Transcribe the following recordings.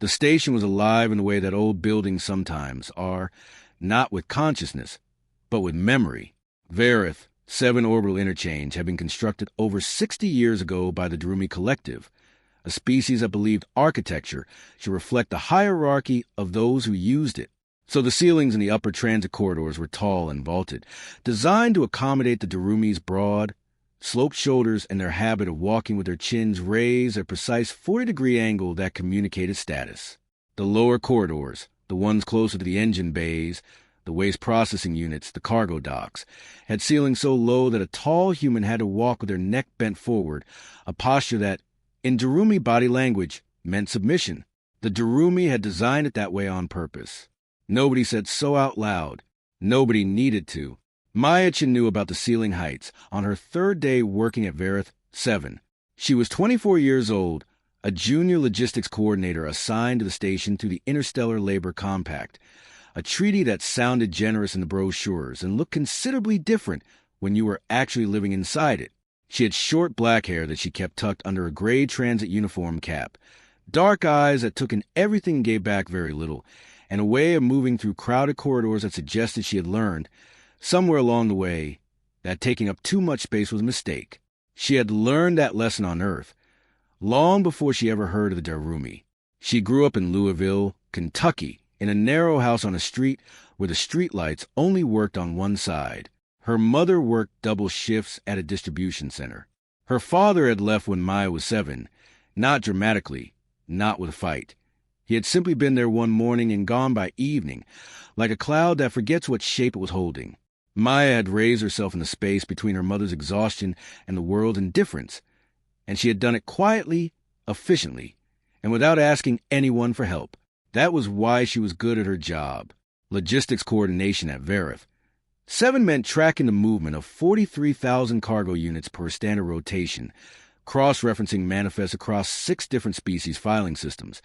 The station was alive in the way that old buildings sometimes are, not with consciousness, but with memory. Verith, 7 orbital interchange, had been constructed over 60 years ago by the Durumi Collective, a species that believed architecture should reflect the hierarchy of those who used it. So the ceilings in the upper transit corridors were tall and vaulted, designed to accommodate the Durumi's broad, sloped shoulders and their habit of walking with their chins raised at a precise 40-degree angle that communicated status. The lower corridors, the ones closer to the engine bays, the waste processing units, the cargo docks, had ceilings so low that a tall human had to walk with their neck bent forward, a posture that, in Durumi body language, meant submission. The Durumi had designed it that way on purpose. Nobody said so out loud. Nobody needed to. Maya Chin knew about the ceiling heights on her 3rd day working at Verith 7. She was 24 years old, a junior logistics coordinator assigned to the station through the Interstellar Labor Compact, a treaty that sounded generous in the brochures and looked considerably different when you were actually living inside it. She had short black hair that she kept tucked under a gray transit uniform cap, dark eyes that took in everything and gave back very little, and a way of moving through crowded corridors that suggested she had learned, somewhere along the way, that taking up too much space was a mistake. She had learned that lesson on Earth, long before she ever heard of the Durumi. She grew up in Louisville, Kentucky, in a narrow house on a street where the streetlights only worked on one side. Her mother worked double shifts at a distribution center. Her father had left when Maya was 7, not dramatically, not with a fight. He had simply been there one morning and gone by evening, like a cloud that forgets what shape it was holding. Maya had raised herself in the space between her mother's exhaustion and the world's indifference, and she had done it quietly, efficiently, and without asking anyone for help. That was why she was good at her job, logistics coordination at Verith. 7 meant tracking the movement of 43,000 cargo units per standard rotation, cross-referencing manifests across 6 different species filing systems,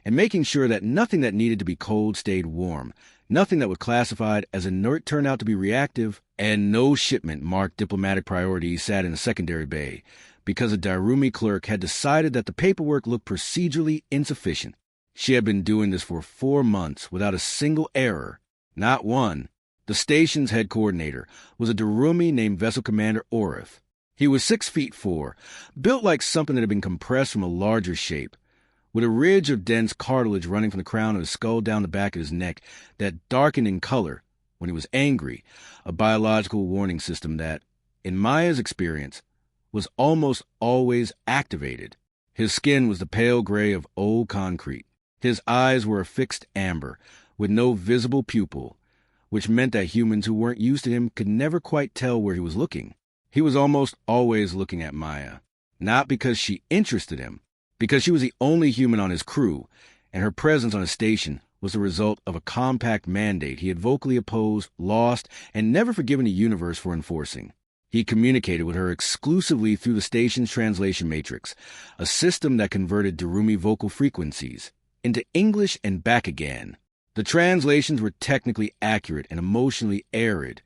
and making sure that nothing that needed to be cold stayed warm, nothing that was classified as inert turned out to be reactive, and no shipment marked diplomatic priority sat in a secondary bay, because a Durumi clerk had decided that the paperwork looked procedurally insufficient. She had been doing this for 4 months without a single error, not one. The station's head coordinator was a Durumi named Vessel Commander Orith. He was 6'4", built like something that had been compressed from a larger shape, with a ridge of dense cartilage running from the crown of his skull down the back of his neck that darkened in color when he was angry, a biological warning system that, in Maya's experience, was almost always activated. His skin was the pale gray of old concrete. His eyes were a fixed amber, with no visible pupil, which meant that humans who weren't used to him could never quite tell where he was looking. He was almost always looking at Maya, not because she interested him, because she was the only human on his crew, and her presence on his station was the result of a compact mandate he had vocally opposed, lost, and never forgiven the universe for enforcing. He communicated with her exclusively through the station's translation matrix, a system that converted Durumi vocal frequencies into English and back again. The translations were technically accurate and emotionally arid,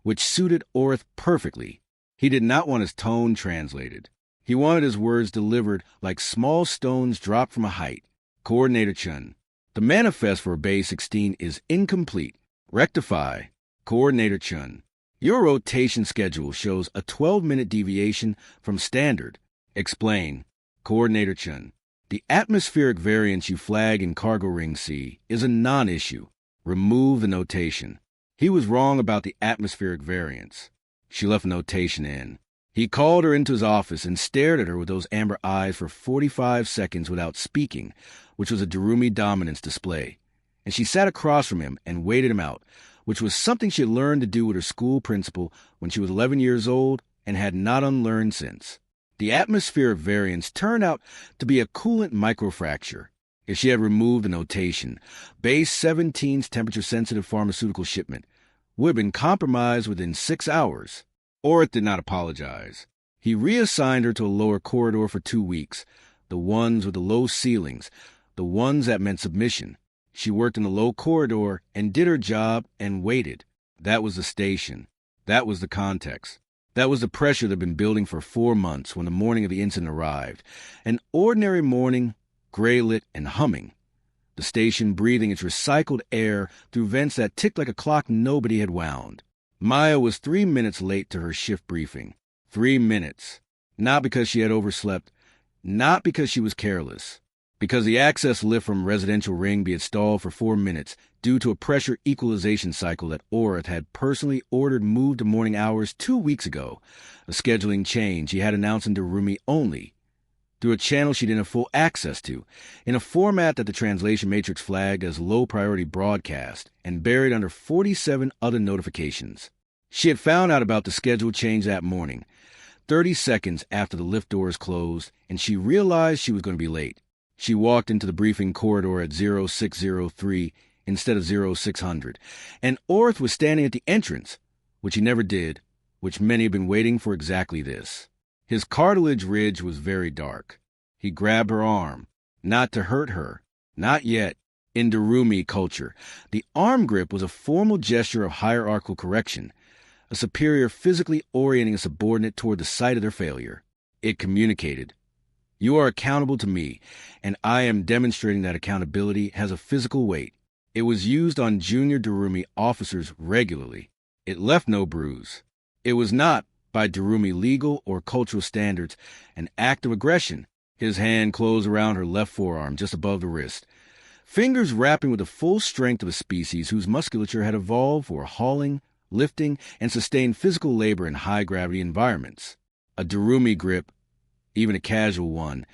which suited Orith perfectly. He did not want his tone translated. He wanted his words delivered like small stones dropped from a height. Coordinator Chun. The manifest for Bay 16 is incomplete. Rectify. Coordinator Chun. Your rotation schedule shows a 12-minute deviation from standard. Explain. Coordinator Chun. The atmospheric variance you flag in Cargo Ring C is a non-issue. Remove the notation. He was wrong about the atmospheric variance. She left the notation in. He called her into his office and stared at her with those amber eyes for 45 seconds without speaking, which was a Durumi dominance display. And she sat across from him and waited him out, which was something she had learned to do with her school principal when she was 11 years old and had not unlearned since. The atmospheric variance turned out to be a coolant microfracture. If she had removed the notation, Base 17's temperature-sensitive pharmaceutical shipment would have been compromised within 6 hours. Orith did not apologize. He reassigned her to a lower corridor for 2 weeks, the ones with the low ceilings, the ones that meant submission. She worked in the low corridor and did her job and waited. That was the station. That was the context. That was the pressure that had been building for 4 months when the morning of the incident arrived. An ordinary morning, gray-lit and humming. the station breathing its recycled air through vents that ticked like a clock nobody had wound. Maya was 3 minutes late to her shift briefing. 3 minutes. Not because she had overslept, not because she was careless, because the access lift from residential ring had stalled for 4 minutes due to a pressure equalization cycle that Orth had personally ordered moved to morning hours 2 weeks ago, a scheduling change he had announced in Darumi only, through a channel she didn't have full access to, in a format that the translation matrix flagged as low-priority broadcast and buried under 47 other notifications. She had found out about the schedule change that morning, 30 seconds after the lift doors closed, and she realized she was going to be late. She walked into the briefing corridor at 0603 instead of 0600, and Orth was standing at the entrance, which he never did, which many had been waiting for exactly this. His cartilage ridge was very dark. He grabbed her arm, not to hurt her, not yet. In Darumi culture, the arm grip was a formal gesture of hierarchical correction, a superior physically orienting a subordinate toward the site of their failure. It communicated, "You are accountable to me, and I am demonstrating that accountability has a physical weight." It was used on junior Darumi officers regularly. It left no bruise. It was not, by Darumi legal or cultural standards, an act of aggression. His hand closed around her left forearm, just above the wrist, fingers wrapping with the full strength of a species whose musculature had evolved for hauling, lifting, and sustained physical labor in high-gravity environments. A Darumi grip, even a casual one,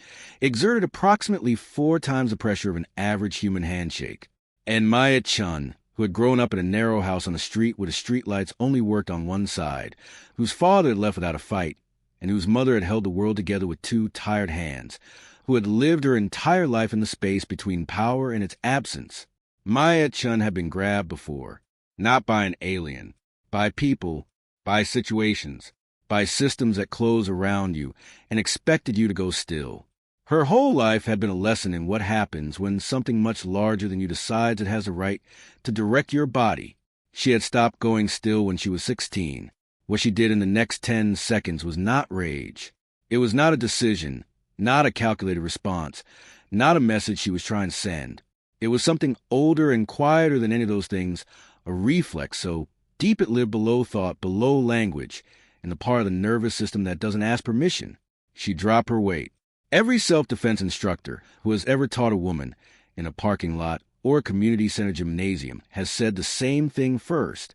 exerted approximately 4 times the pressure of an average human handshake. And Maya Chun, who had grown up in a narrow house on a street where the streetlights only worked on one side, whose father had left without a fight, and whose mother had held the world together with 2 tired hands, who had lived her entire life in the space between power and its absence. Maya Chun had been grabbed before, not by an alien, by people, by situations, by systems that close around you and expected you to go still. Her whole life had been a lesson in what happens when something much larger than you decides it has a right to direct your body. She had stopped going still when she was 16. What she did in the next 10 seconds was not rage. It was not a decision, not a calculated response, not a message she was trying to send. It was something older and quieter than any of those things, a reflex so deep it lived below thought, below language, in the part of the nervous system that doesn't ask permission. She dropped her weight. Every self-defense instructor who has ever taught a woman in a parking lot or a community center gymnasium has said the same thing first.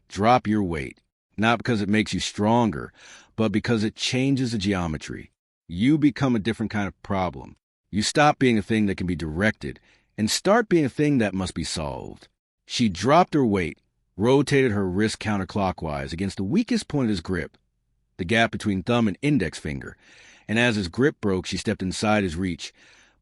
Drop your weight, not because it makes you stronger, but because it changes the geometry. You become a different kind of problem. You stop being a thing that can be directed and start being a thing that must be solved. She dropped her weight, rotated her wrist counterclockwise against the weakest point of his grip, the gap between thumb and index finger, and as his grip broke, she stepped inside his reach,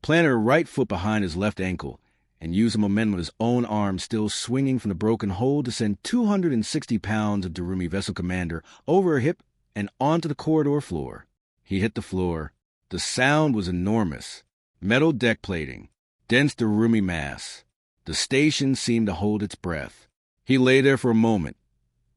planted her right foot behind his left ankle, and used the momentum of his own arm still swinging from the broken hold to send 260 pounds of Darumi Vessel Commander over her hip and onto the corridor floor. He hit the floor. The sound was enormous. Metal deck plating, dense Darumi mass. The station seemed to hold its breath. He lay there for a moment,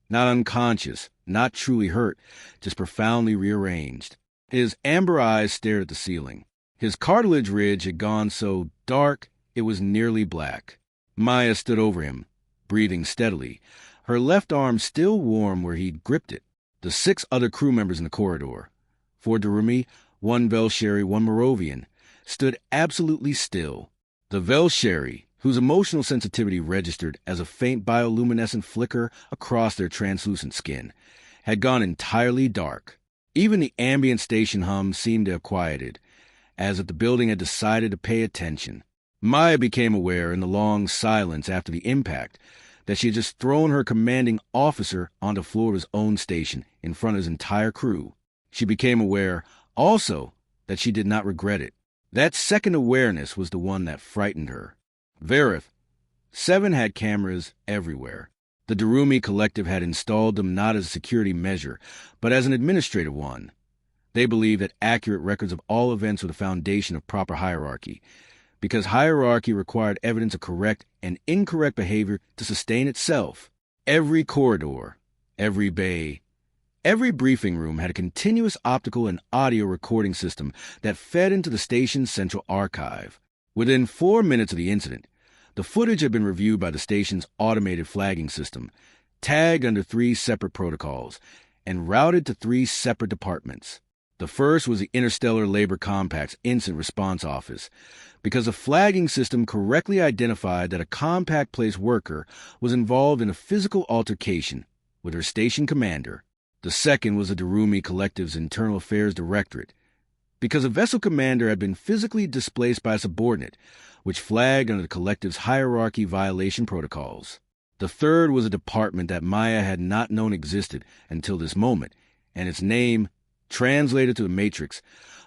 not unconscious, not truly hurt, just profoundly rearranged. His amber eyes stared at the ceiling. His cartilage ridge had gone so dark it was nearly black. Maya stood over him, breathing steadily, her left arm still warm where he'd gripped it. The 6 other crew members in the corridor, 4 Darumi, 1 Velsheri, 1 Moravian, stood absolutely still. The Velsheri, whose emotional sensitivity registered as a faint bioluminescent flicker across their translucent skin, had gone entirely dark. Even the ambient station hum seemed to have quieted, as if the building had decided to pay attention. Maya became aware in the long silence after the impact that she had just thrown her commanding officer onto the floor of his own station in front of his entire crew. She became aware, also, that she did not regret it. That second awareness was the one that frightened her. Verith, 7 had cameras everywhere. The Darumi Collective had installed them not as a security measure, but as an administrative one. They believed that accurate records of all events were the foundation of proper hierarchy, because hierarchy required evidence of correct and incorrect behavior to sustain itself. Every corridor, every bay, every briefing room had a continuous optical and audio recording system that fed into the station's central archive. Within 4 minutes of the incident, The footage had been reviewed by the station's automated flagging system, tagged under 3 separate protocols, and routed to 3 separate departments. The first was the Interstellar Labor Compact's Incident Response Office, because the flagging system correctly identified that a Compact Place worker was involved in a physical altercation with her station commander. The second was the Darumi Collective's Internal Affairs Directorate, because a vessel commander had been physically displaced by a subordinate, which flagged under the collective's hierarchy violation protocols. The third was a department that Maya had not known existed until this moment, and its name, translated to the Matrix,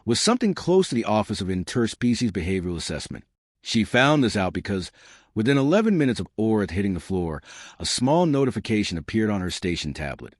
was something close to the Office of Interspecies Behavioral Assessment. She found this out because, within 11 minutes of Orith hitting the floor, a small notification appeared on her station tablet.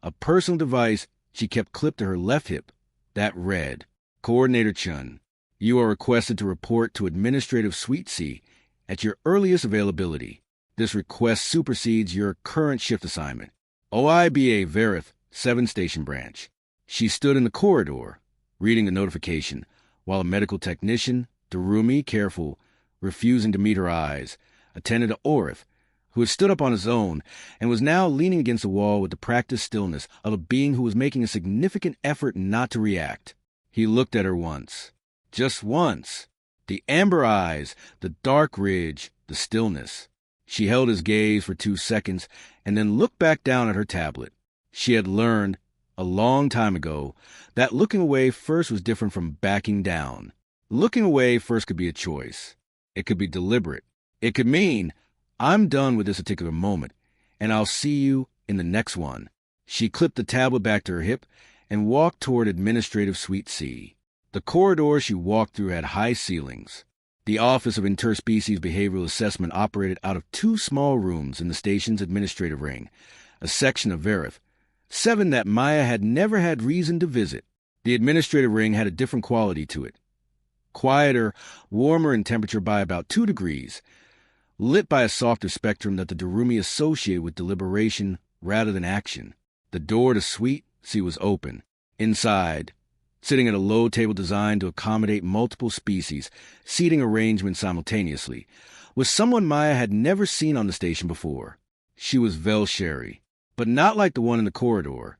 A personal device she kept clipped to her left hip that read, "Coordinator Chun, you are requested to report to Administrative Suite C at your earliest availability. This request supersedes your current shift assignment. OIBA Verith, 7 Station Branch." She stood in the corridor, reading the notification, while a medical technician, Darumi, careful, refusing to meet her eyes, attended to Orith, who had stood up on his own and was now leaning against the wall with the practiced stillness of a being who was making a significant effort not to react. He looked at her once. Just once. The amber eyes, the dark ridge, the stillness. She held his gaze for 2 seconds and then looked back down at her tablet. She had learned, a long time ago, that looking away first was different from backing down. Looking away first could be a choice. It could be deliberate. It could mean, I'm done with this particular moment, and I'll see you in the next one. She clipped the tablet back to her hip and walked toward Administrative Suite C. The corridor she walked through had high ceilings. The Office of Interspecies Behavioral Assessment operated out of 2 small rooms in the station's administrative ring, a section of Verith, 7 that Maya had never had reason to visit. The administrative ring had a different quality to it. Quieter, warmer in temperature by about 2 degrees, lit by a softer spectrum that the Darumi associated with deliberation rather than action. The door to Suite C was open. Inside, sitting at a low table designed to accommodate multiple species, seating arrangements simultaneously, was someone Maya had never seen on the station before. She was Velsheri, but not like the one in the corridor.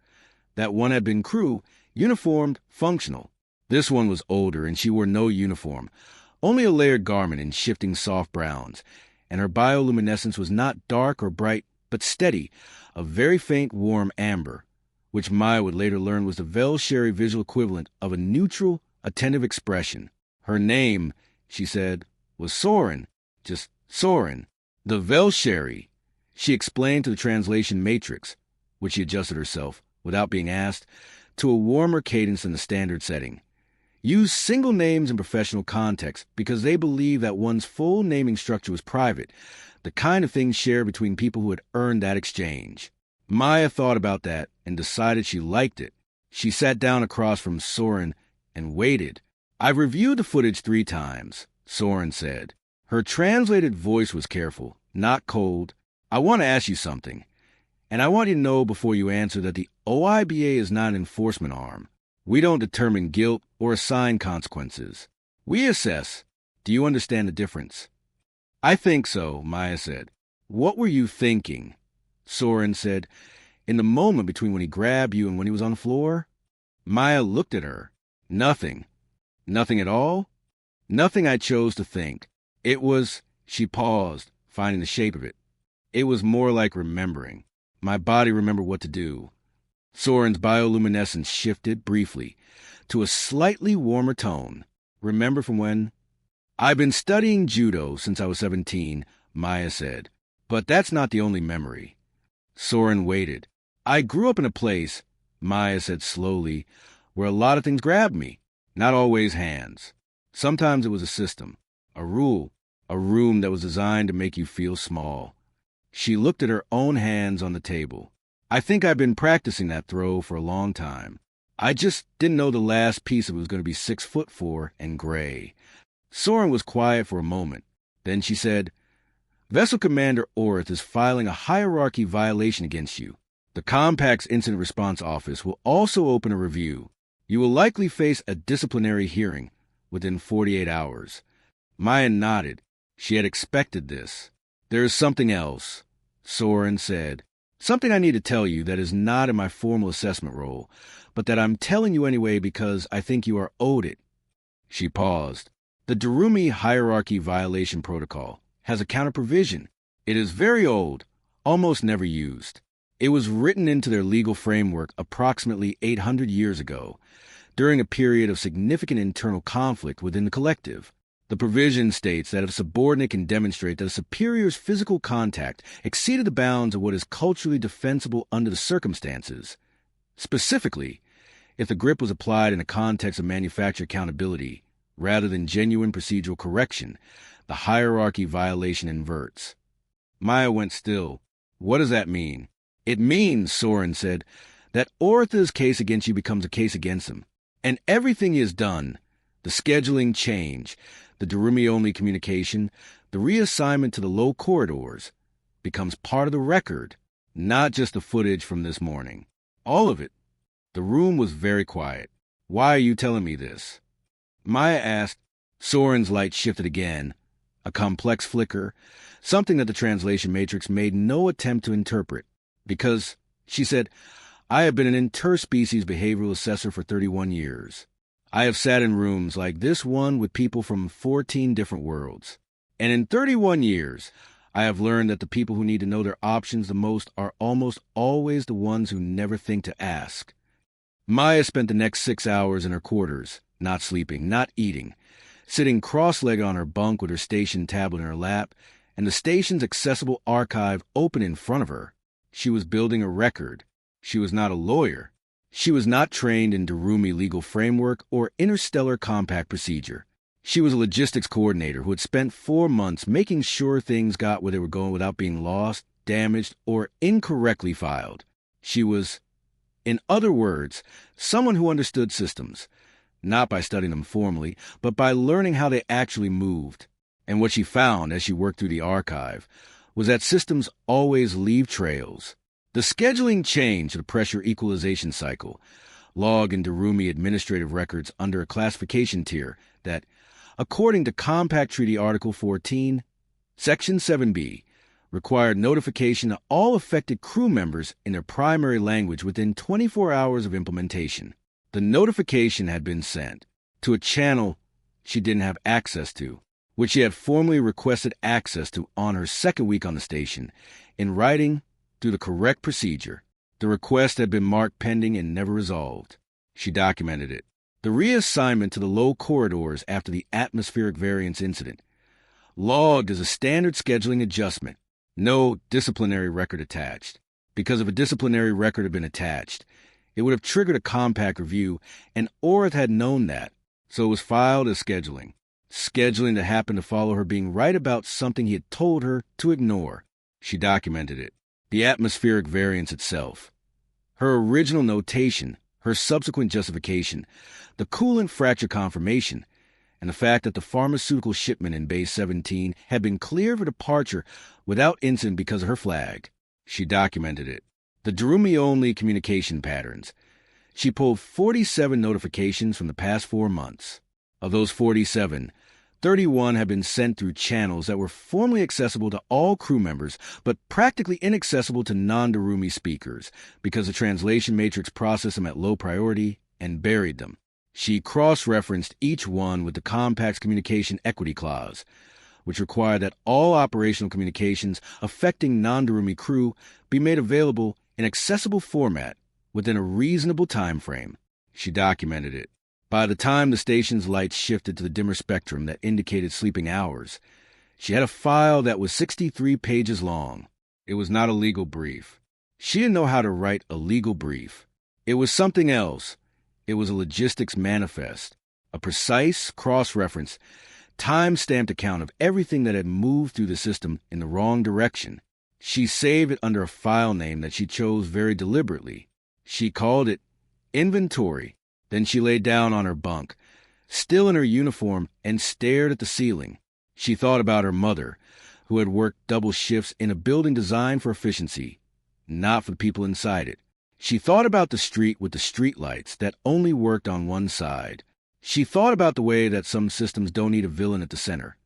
That one had been crew, uniformed, functional. This one was older, and she wore no uniform, only a layered garment in shifting soft browns, and her bioluminescence was not dark or bright, but steady, a very faint warm amber, which Maya would later learn was the Velsheri visual equivalent of a neutral, attentive expression. Her name, she said, was Soren, just Soren. The Velsheri, she explained to the translation matrix, which she adjusted herself, without being asked, to a warmer cadence than the standard setting. Use single names in professional context because they believe that one's full naming structure was private, the kind of thing shared between people who had earned that exchange. Maya thought about that and decided she liked it. She sat down across from Soren and waited. "I've reviewed the footage 3 times, Soren said. Her translated voice was careful, not cold. "I want to ask you something, and I want you to know before you answer that the OIBA is not an enforcement arm. We don't determine guilt or assign consequences. We assess. Do you understand the difference?" "I think so," Maya said. "What were you thinking?" Soren said, "In the moment between when he grabbed you and when he was on the floor?" Maya looked at her. "Nothing." "Nothing at all?" "Nothing I chose to think. It was—" She paused, finding the shape of it. "It was more like remembering. My body remembered what to do." Soren's bioluminescence shifted briefly to a slightly warmer tone. "Remember from when?" "I've been studying judo since I was 17, Maya said. "But that's not the only memory." Soren waited. "I grew up in a place," Maya said slowly, "where a lot of things grabbed me. Not always hands. Sometimes it was a system, a rule, a room that was designed to make you feel small." She looked at her own hands on the table. "I think I've been practicing that throw for a long time. I just didn't know the last piece of it was going to be 6'4" and gray." Soren was quiet for a moment. Then she said, "Vessel Commander Orith is filing a hierarchy violation against you. The Compact's Incident Response Office will also open a review. You will likely face a disciplinary hearing within 48 hours. Maya nodded. She had expected this. "There is something else," Soren said. "Something I need to tell you that is not in my formal assessment role, but that I'm telling you anyway because I think you are owed it." She paused. "The Durumi Hierarchy Violation Protocol has a counter-provision. It is very old, almost never used. It was written into their legal framework approximately 800 years ago, during a period of significant internal conflict within the collective. The provision states that if a subordinate can demonstrate that a superior's physical contact exceeded the bounds of what is culturally defensible under the circumstances, specifically, if the grip was applied in a context of manufacturer accountability rather than genuine procedural correction, the hierarchy violation inverts." Maya went still. "What does that mean?" "It means," Soren said, "that Ortha's case against you becomes a case against him. And everything he has done, the scheduling change, the Durumi-only communication, the reassignment to the low corridors, becomes part of the record, not just the footage from this morning. All of it." The room was very quiet. "Why are you telling me this?" Maya asked. Soren's light shifted again, a complex flicker, something that the translation matrix made no attempt to interpret. "Because," she said, "I have been an interspecies behavioral assessor for 31 years. I have sat in rooms like this one with people from 14 different worlds. And in 31 years, I have learned that the people who need to know their options the most are almost always the ones who never think to ask." Maya spent the next 6 hours in her quarters, not sleeping, not eating, sitting cross-legged on her bunk with her station tablet in her lap and the station's accessible archive open in front of her. She was building a record. She was not a lawyer. She was not trained in Durumi legal framework or interstellar compact procedure. She was a logistics coordinator who had spent 4 months making sure things got where they were going without being lost, damaged, or incorrectly filed. She was, in other words, someone who understood systems, not by studying them formally, but by learning how they actually moved. And what she found as she worked through the archive was that systems always leave trails. The scheduling change of the pressure equalization cycle, log in Durumi administrative records under a classification tier that, according to Compact Treaty Article 14, Section 7b, required notification to all affected crew members in their primary language within 24 hours of implementation. The notification had been sent to a channel she didn't have access to, which she had formally requested access to on her second week on the station, in writing through the correct procedure. The request had been marked pending and never resolved. She documented it. The reassignment to the low corridors after the atmospheric variance incident. Logged as a standard scheduling adjustment. No disciplinary record attached. Because if a disciplinary record had been attached, it would have triggered a compact review, and Orth had known that, so it was filed as scheduling. Scheduling that happened to follow her being right about something he had told her to ignore. She documented it. The atmospheric variance itself. Her original notation, her subsequent justification, the coolant fracture confirmation, and the fact that the pharmaceutical shipment in Bay 17 had been cleared for departure without incident because of her flag. She documented it. The Durumi-only communication patterns. She pulled 47 notifications from the past 4 months. Of those 47, 31 had been sent through channels that were formally accessible to all crew members, but practically inaccessible to non-Durumi speakers, because the translation matrix processed them at low priority and buried them. She cross-referenced each one with the Compact's Communication Equity Clause, which required that all operational communications affecting non-Durumi crew be made available in accessible format within a reasonable time frame. She documented it. By the time the station's lights shifted to the dimmer spectrum that indicated sleeping hours, she had a file that was 63 pages long. It was not a legal brief. She didn't know how to write a legal brief. It was something else. It was a logistics manifest, a precise cross-reference, time-stamped account of everything that had moved through the system in the wrong direction. She saved it under a file name that she chose very deliberately. She called it Inventory. Then she lay down on her bunk, still in her uniform, and stared at the ceiling. She thought about her mother, who had worked double shifts in a building designed for efficiency, not for the people inside it. She thought about the street with the street lights that only worked on one side. She thought about the way that some systems don't need a villain at the center.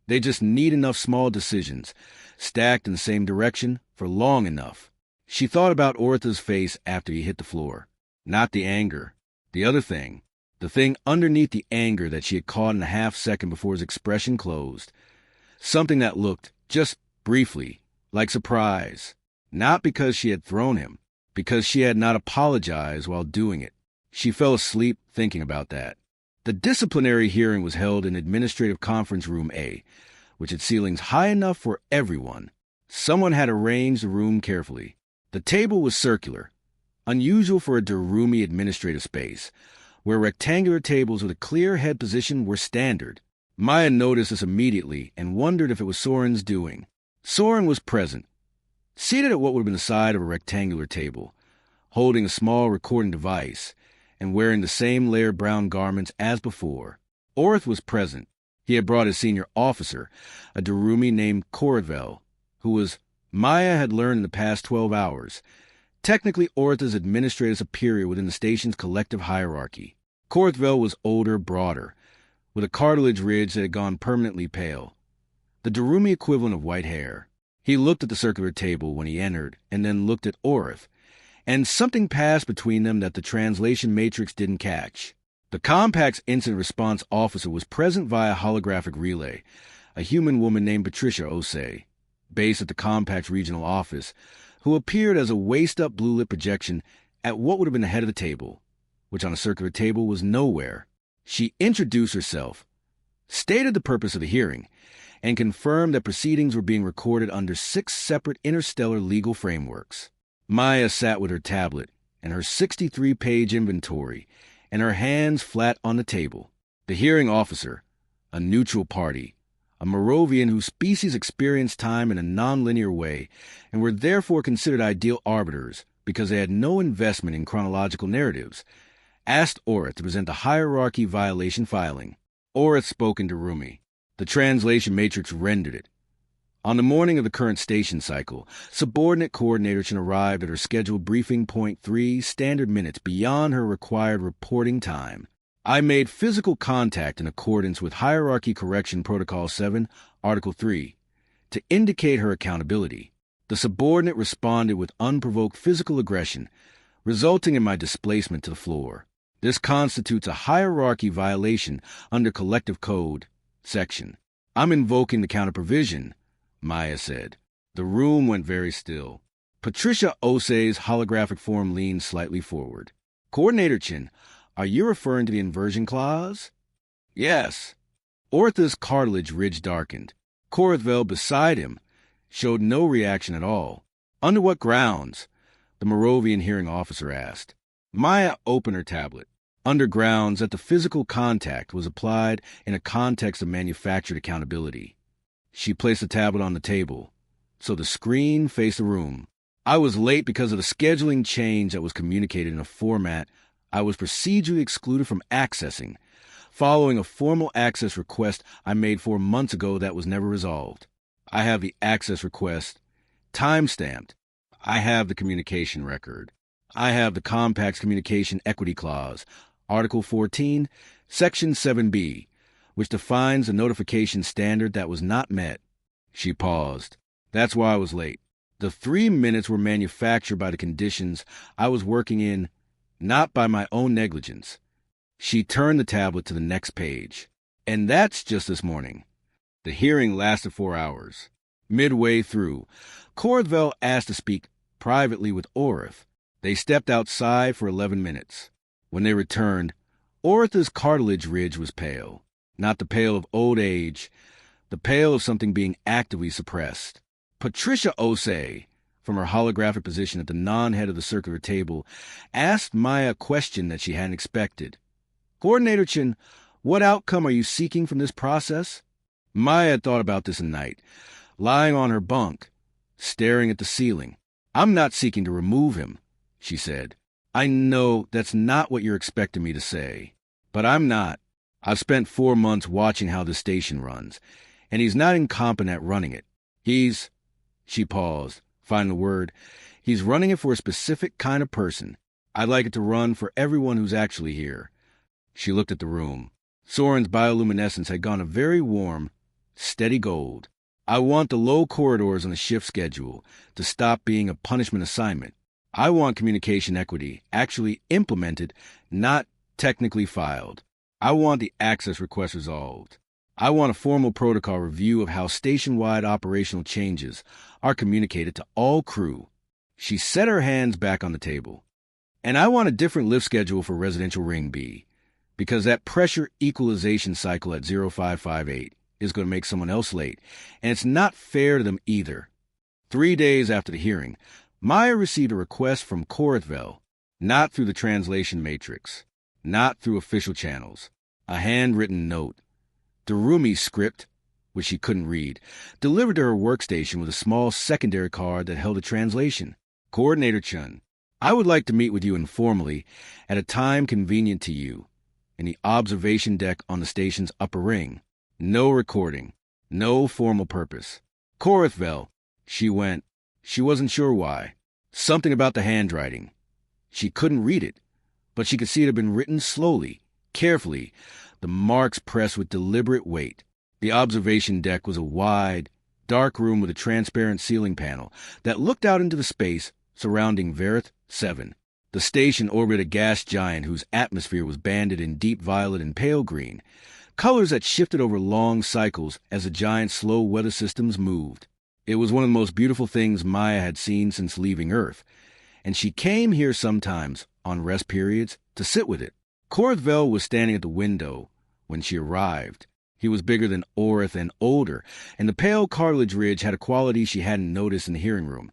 They just need enough small decisions, stacked in the same direction for long enough. She thought about Ortha's face after he hit the floor. Not the anger. The other thing. The thing underneath the anger that she had caught in a half-second before his expression closed. Something that looked, just briefly, like surprise. Not because she had thrown him, because she had not apologized while doing it. She fell asleep thinking about that. The disciplinary hearing was held in Administrative Conference Room A, which had ceilings high enough for everyone. Someone had arranged the room carefully. The table was circular, unusual for a Durumi administrative space, where rectangular tables with a clear head position were standard. Maya noticed this immediately and wondered if it was Soren's doing. Soren was present, seated at what would have been the side of a rectangular table, holding a small recording device, and wearing the same layered brown garments as before. Orth was present. He had brought his senior officer, a Durumi named Korthvel, who was, Maya had learned in the past 12 hours, technically Ortha's administrative superior within the station's collective hierarchy. Korthvel was older, broader, with a cartilage ridge that had gone permanently pale, the Durumi equivalent of white hair. He looked at the circular table when he entered, and then looked at Orth, and something passed between them that the translation matrix didn't catch. The Compact's incident response officer was present via holographic relay, a human woman named Patricia Osei, based at the Compact's regional office, who appeared as a waist-up blue-lit projection at what would have been the head of the table, which on a circular table was nowhere. She introduced herself, stated the purpose of the hearing, and confirmed that proceedings were being recorded under 6 separate interstellar legal frameworks. Maya sat with her tablet and her 63-page inventory and her hands flat on the table. The hearing officer, a neutral party, a Moravian whose species experienced time in a non-linear way and were therefore considered ideal arbiters because they had no investment in chronological narratives, asked Orth to present the hierarchy violation filing. Orth spoke in Durumi. The translation matrix rendered it. On the morning of the current station cycle, subordinate coordinatorship arrived at her scheduled briefing point 3 standard minutes beyond her required reporting time. I made physical contact in accordance with Hierarchy Correction Protocol 7, Article 3, to indicate her accountability. The subordinate responded with unprovoked physical aggression, resulting in my displacement to the floor. This constitutes a hierarchy violation under Collective Code, Section. I'm invoking the counter provision, Maya said. The room went very still. Patricia Osei's holographic form leaned slightly forward. Coordinator Chin, are you referring to the inversion clause? Yes. Ortha's cartilage ridge darkened. Korthvel beside him showed no reaction at all. Under what grounds? The Moravian hearing officer asked. Maya opened her tablet. Under grounds that the physical contact was applied in a context of manufactured accountability. She placed the tablet on the table, so the screen faced the room. I was late because of the scheduling change that was communicated in a format I was procedurally excluded from accessing, following a formal access request I made 4 months ago that was never resolved. I have the access request time-stamped. I have the communication record. I have the Compact's Communication Equity Clause, Article 14, Section 7b, which defines the notification standard that was not met. She paused. That's why I was late. The 3 minutes were manufactured by the conditions I was working in, not by my own negligence. She turned the tablet to the next page. And that's just this morning. The hearing lasted 4 hours. Midway through, Korthvel asked to speak privately with Orth. They stepped outside for 11 minutes. When they returned, Ortha's cartilage ridge was pale. Not the pale of old age, the pale of something being actively suppressed. Patricia Osei, from her holographic position at the non-head of the circular table, asked Maya a question that she hadn't expected. Coordinator Chin, what outcome are you seeking from this process? Maya had thought about this at night, lying on her bunk, staring at the ceiling. I'm not seeking to remove him, she said. I know that's not what you're expecting me to say, but I'm not. I've spent 4 months watching how the station runs, and he's not incompetent at running it. She paused, finding the word, he's running it for a specific kind of person. I'd like it to run for everyone who's actually here. She looked at the room. Soren's bioluminescence had gone a very warm, steady gold. I want the low corridors on the shift schedule to stop being a punishment assignment. I want communication equity actually implemented, not technically filed. I want the access request resolved. I want a formal protocol review of how station-wide operational changes are communicated to all crew. She set her hands back on the table. And I want a different lift schedule for residential Ring B, because that pressure equalization cycle at 0558 is going to make someone else late, and it's not fair to them either. 3 days after the hearing, Maya received a request from Corithville, not through the translation matrix, not through official channels, a handwritten note. Darumi's script, which she couldn't read, delivered to her workstation with a small secondary card that held a translation. Coordinator Chun, I would like to meet with you informally at a time convenient to you in the observation deck on the station's upper ring. No recording, no formal purpose. Corithville, she went. She wasn't sure why. Something about the handwriting. She couldn't read it, but she could see it had been written slowly, carefully, the marks pressed with deliberate weight. The observation deck was a wide, dark room with a transparent ceiling panel that looked out into the space surrounding Verith 7. The station orbited a gas giant whose atmosphere was banded in deep violet and pale green, colors that shifted over long cycles as the giant's slow weather systems moved. It was one of the most beautiful things Maya had seen since leaving Earth, and she came here sometimes, on rest periods, to sit with it. Corithville was standing at the window when she arrived. He was bigger than Orith and older, and the pale cartilage ridge had a quality she hadn't noticed in the hearing room.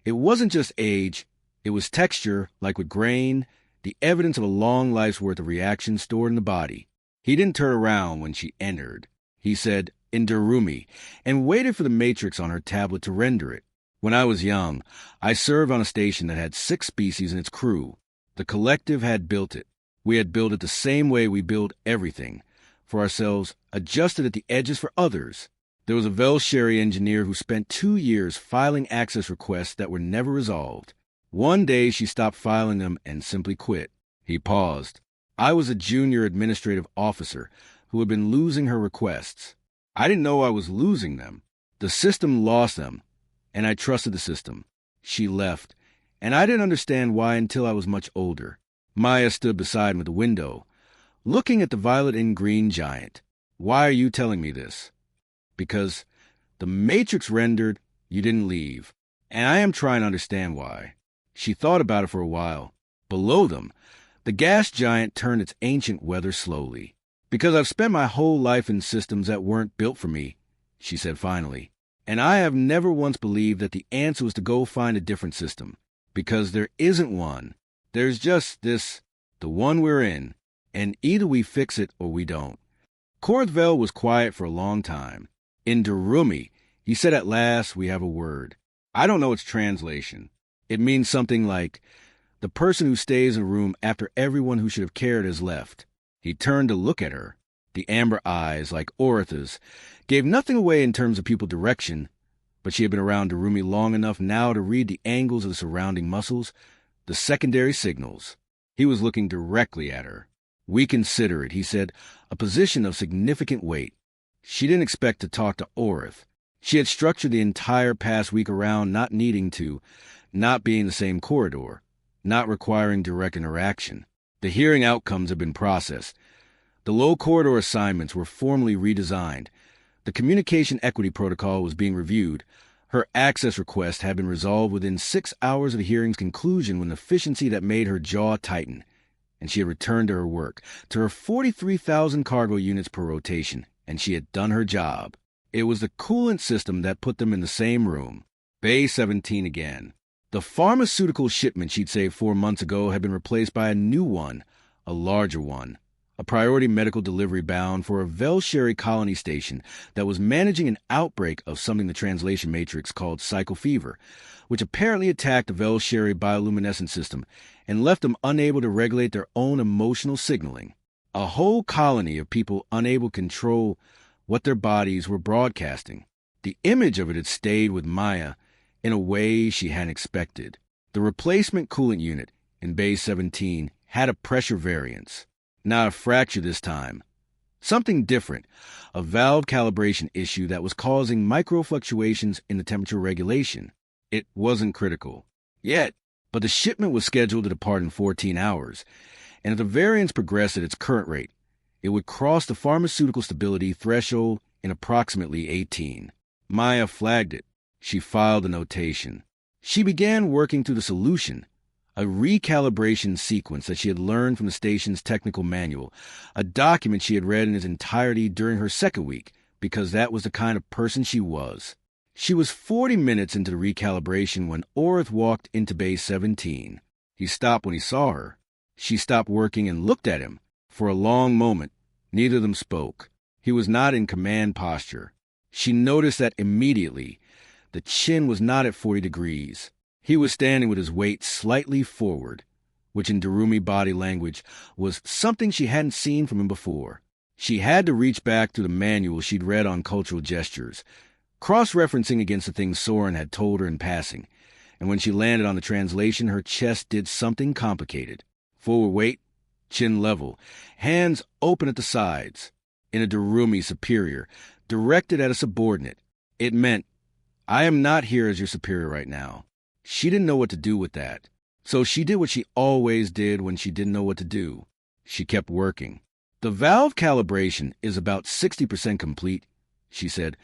It wasn't just age, it was texture, like with grain, the evidence of a long life's worth of reaction stored in the body. He didn't turn around when she entered. He said, in Darumi, and waited for the matrix on her tablet to render it. When I was young, I served on a station that had 6 species in its crew. The collective had built it. We had built it the same way we build everything, for ourselves, adjusted at the edges for others. There was a Velsheri engineer who spent 2 years filing access requests that were never resolved. One day she stopped filing them and simply quit. He paused. I was a junior administrative officer who had been losing her requests. I didn't know I was losing them. The system lost them, and I trusted the system. She left, and I didn't understand why until I was much older. Maya stood beside him at the window, looking at the violet and green giant. Why are you telling me this? Because the matrix rendered, you didn't leave, and I am trying to understand why. She thought about it for a while. Below them, the gas giant turned its ancient weather slowly. Because I've spent my whole life in systems that weren't built for me, she said finally, and I have never once believed that the answer was to go find a different system, because there isn't one. There's just this, the one we're in, and either we fix it or we don't. Corithville was quiet for a long time. In Darumi, he said at last, we have a word. I don't know its translation. It means something like, the person who stays in a room after everyone who should have cared has left. He turned to look at her. The amber eyes, like Oritha's, gave nothing away in terms of pupil direction, but she had been around Darumi long enough now to read the angles of the surrounding muscles, the secondary signals. He was looking directly at her. We consider it, he said, a position of significant weight. She didn't expect to talk to Orith. She had structured the entire past week around not needing to, not being the same corridor, not requiring direct interaction. The hearing outcomes had been processed. The low corridor assignments were formally redesigned. The communication equity protocol was being reviewed. Her access request had been resolved within 6 hours of the hearing's conclusion with an efficiency that made her jaw tighten, and she had returned to her work, to her 43,000 cargo units per rotation, and she had done her job. It was the coolant system that put them in the same room. Bay 17 again. The pharmaceutical shipment she'd saved 4 months ago had been replaced by a new one, a larger one, a priority medical delivery bound for a Velsheri colony station that was managing an outbreak of something the translation matrix called psycho fever, which apparently attacked the Velsheri bioluminescent system and left them unable to regulate their own emotional signaling. A whole colony of people unable to control what their bodies were broadcasting. The image of it had stayed with Maya in a way she hadn't expected. The replacement coolant unit in Bay 17 had a pressure variance. Not a fracture this time, Something different, a valve calibration issue that was causing micro fluctuations in the temperature regulation. It wasn't critical yet, but the shipment was scheduled to depart in 14 hours, and if the variance progressed at its current rate, it would cross the pharmaceutical stability threshold in approximately 18. Maya flagged it. She filed a notation. She began working through the solution, a recalibration sequence that she had learned from the station's technical manual, a document she had read in its entirety during her second week, because that was the kind of person she was. She was 40 minutes into the recalibration when Orth walked into Bay 17. He stopped when he saw her. She stopped working and looked at him. For a long moment, neither of them spoke. He was not in command posture. She noticed that immediately. The chin was not at 40 degrees. He was standing with his weight slightly forward, which in Darumi body language was something she hadn't seen from him before. She had to reach back through the manual she'd read on cultural gestures, cross-referencing against the things Soren had told her in passing, and when she landed on the translation, her chest did something complicated. Forward weight, chin level, hands open at the sides, in a Darumi superior, directed at a subordinate. It meant, I am not here as your superior right now. She didn't know what to do with that, so she did what she always did when she didn't know what to do. She kept working. The valve calibration is about 60% complete, she said,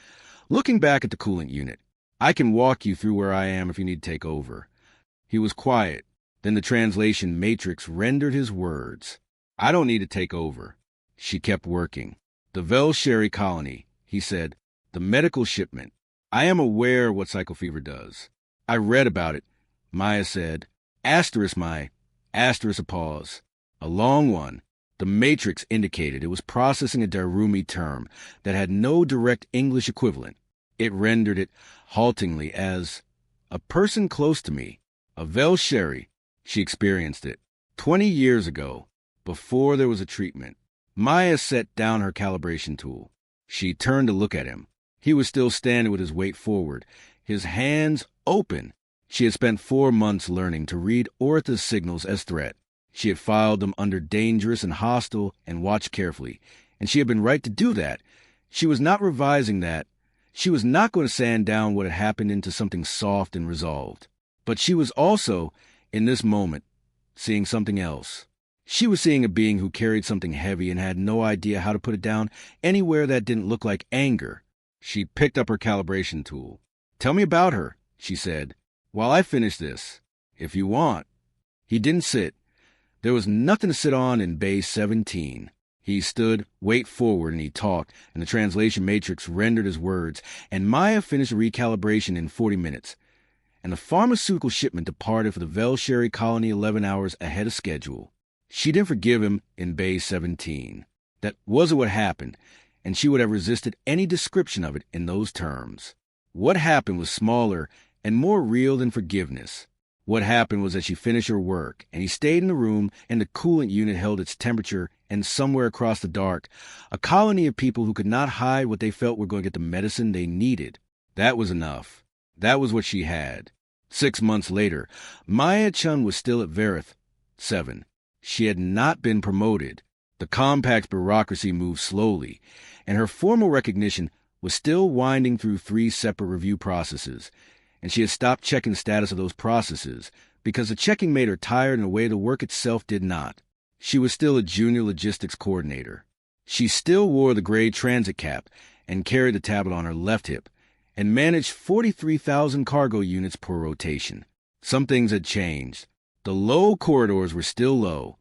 looking back at the coolant unit. I can walk you through where I am if you need to take over. He was quiet. Then the translation matrix rendered his words. I don't need to take over. She kept working. The Velsheri colony, he said. The medical shipment. I am aware what psychofever does. I read about it, Maya said. Asterisk my, asterisk a pause. A long one. The matrix indicated it was processing a Darumi term that had no direct English equivalent. It rendered it haltingly as, a person close to me, a Velsheri. She experienced it 20 years ago, before there was a treatment. Maya set down her calibration tool. She turned to look at him. He was still standing with his weight forward, his hands open. She had spent 4 months learning to read Ortha's signals as threat. She had filed them under dangerous and hostile and watched carefully, and she had been right to do that. She was not revising that. She was not going to sand down what had happened into something soft and resolved. But she was also, in this moment, seeing something else. She was seeing a being who carried something heavy and had no idea how to put it down anywhere that didn't look like anger. She picked up her calibration tool. Tell me about her, she said, while I finish this, if you want. He didn't sit. There was nothing to sit on in Bay 17. He stood, weight forward, and he talked, and the translation matrix rendered his words, and Maya finished the recalibration in 40 minutes. And the pharmaceutical shipment departed for the Velsheri colony 11 hours ahead of schedule. She didn't forgive him in Bay 17. That wasn't what happened, and she would have resisted any description of it in those terms. What happened was smaller and more real than forgiveness. What happened was that she finished her work, and he stayed in the room, and the coolant unit held its temperature, and somewhere across the dark, a colony of people who could not hide what they felt were going to get the medicine they needed. That was enough. That was what she had. 6 months later, Maya Chun was still at Verith 7. She had not been promoted. The compact's bureaucracy moved slowly, and her formal recognition was still winding through 3 separate review processes, and she had stopped checking the status of those processes because the checking made her tired in a way the work itself did not. She was still a junior logistics coordinator. She still wore the gray transit cap and carried the tablet on her left hip and managed 43,000 cargo units per rotation. Some things had changed. The low corridors were still low.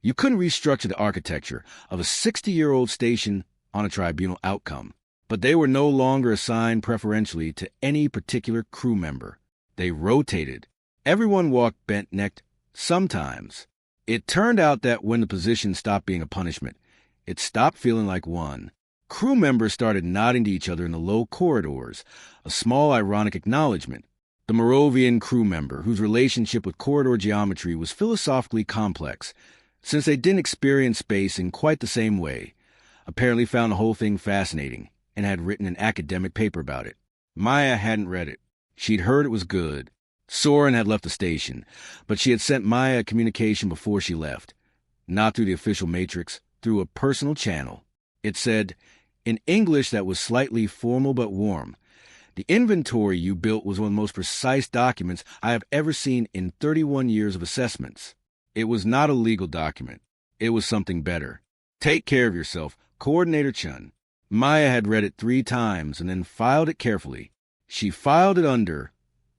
You couldn't restructure the architecture of a 60-year-old station on a tribunal outcome, but they were no longer assigned preferentially to any particular crew member. They rotated. Everyone walked bent-necked, sometimes. It turned out that when the position stopped being a punishment, it stopped feeling like one. Crew members started nodding to each other in the low corridors, a small ironic acknowledgement. The Moravian crew member, whose relationship with corridor geometry was philosophically complex, since they didn't experience space in quite the same way, apparently found the whole thing fascinating and had written an academic paper about it. Maya hadn't read it. She'd heard it was good. Soren had left the station, but she had sent Maya a communication before she left, not through the official matrix, through a personal channel. It said, in English that was slightly formal but warm, "The inventory you built was one of the most precise documents I have ever seen in 31 years of assessments." It was not a legal document. It was something better. Take care of yourself, Coordinator Chun. Maya had read it 3 times and then filed it carefully. She filed it under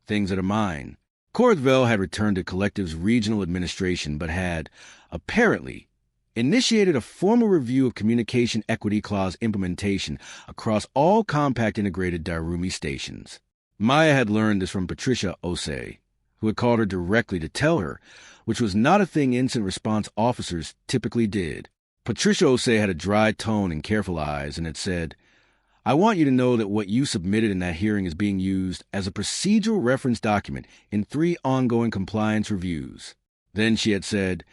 things that are mine. Corvell had returned to Collective's regional administration but had, apparently, initiated a formal review of Communication Equity Clause implementation across all compact integrated Dairumi stations. Maya had learned this from Patricia Osei, who had called her directly to tell her, which was not a thing incident response officers typically did. Patricia Osei had a dry tone and careful eyes and had said, "I want you to know that what you submitted in that hearing is being used as a procedural reference document in 3 ongoing compliance reviews." Then she had said,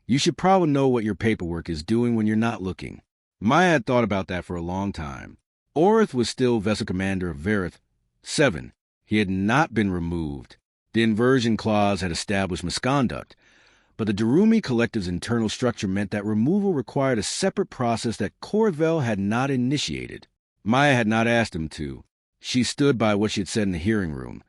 "You should probably know what your paperwork is doing when you're not looking." Maya had thought about that for a long time. Orith was still vessel commander of Verith 7. He had not been removed. The inversion clause had established misconduct, but the Darumi Collective's internal structure meant that removal required a separate process that Corvell had not initiated. Maya had not asked him to. She stood by what she had said in the hearing room.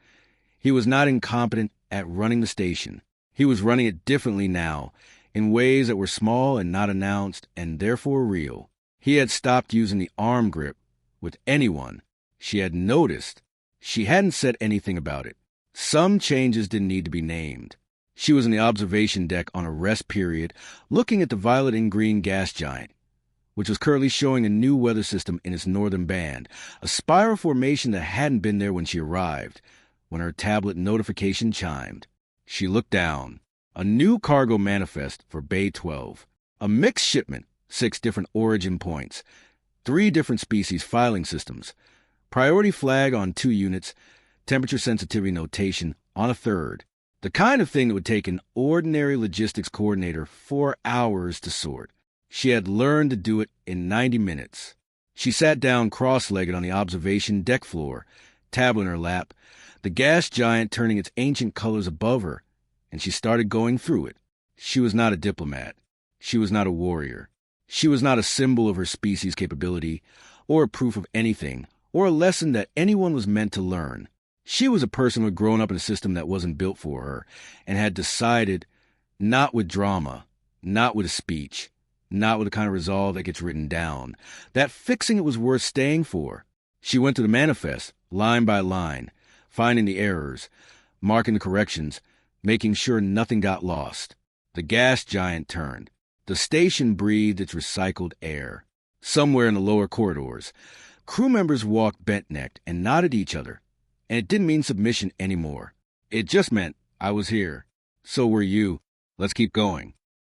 He was not incompetent at running the station. He was running it differently now, in ways that were small and not announced, and therefore real. He had stopped using the arm grip with anyone. She had noticed. She hadn't said anything about it. Some changes didn't need to be named. She was in the observation deck on a rest period, looking at the violet and green gas giant, which was currently showing a new weather system in its northern band, a spiral formation that hadn't been there when she arrived, when her tablet notification chimed. She looked down. A new cargo manifest for Bay 12. A mixed shipment, 6 different origin points, 3 different species filing systems, priority flag on 2 units, temperature sensitivity notation on a 3rd. The kind of thing that would take an ordinary logistics coordinator 4 hours to sort. She had learned to do it in 90 minutes. She sat down cross-legged on the observation deck floor, tablet in her lap, the gas giant turning its ancient colors above her, and she started going through it. She was not a diplomat. She was not a warrior. She was not a symbol of her species' capability, or a proof of anything, or a lesson that anyone was meant to learn. She was a person who had grown up in a system that wasn't built for her, and had decided, not with drama, not with a speech, not with the kind of resolve that gets written down, that fixing it was worth staying for. She went through the manifest, line by line, finding the errors, marking the corrections, making sure nothing got lost. The gas giant turned. The station breathed its recycled air. Somewhere in the lower corridors, crew members walked bent-necked and nodded at each other. And it didn't mean submission anymore. It just meant, I was here. So were you. Let's keep going.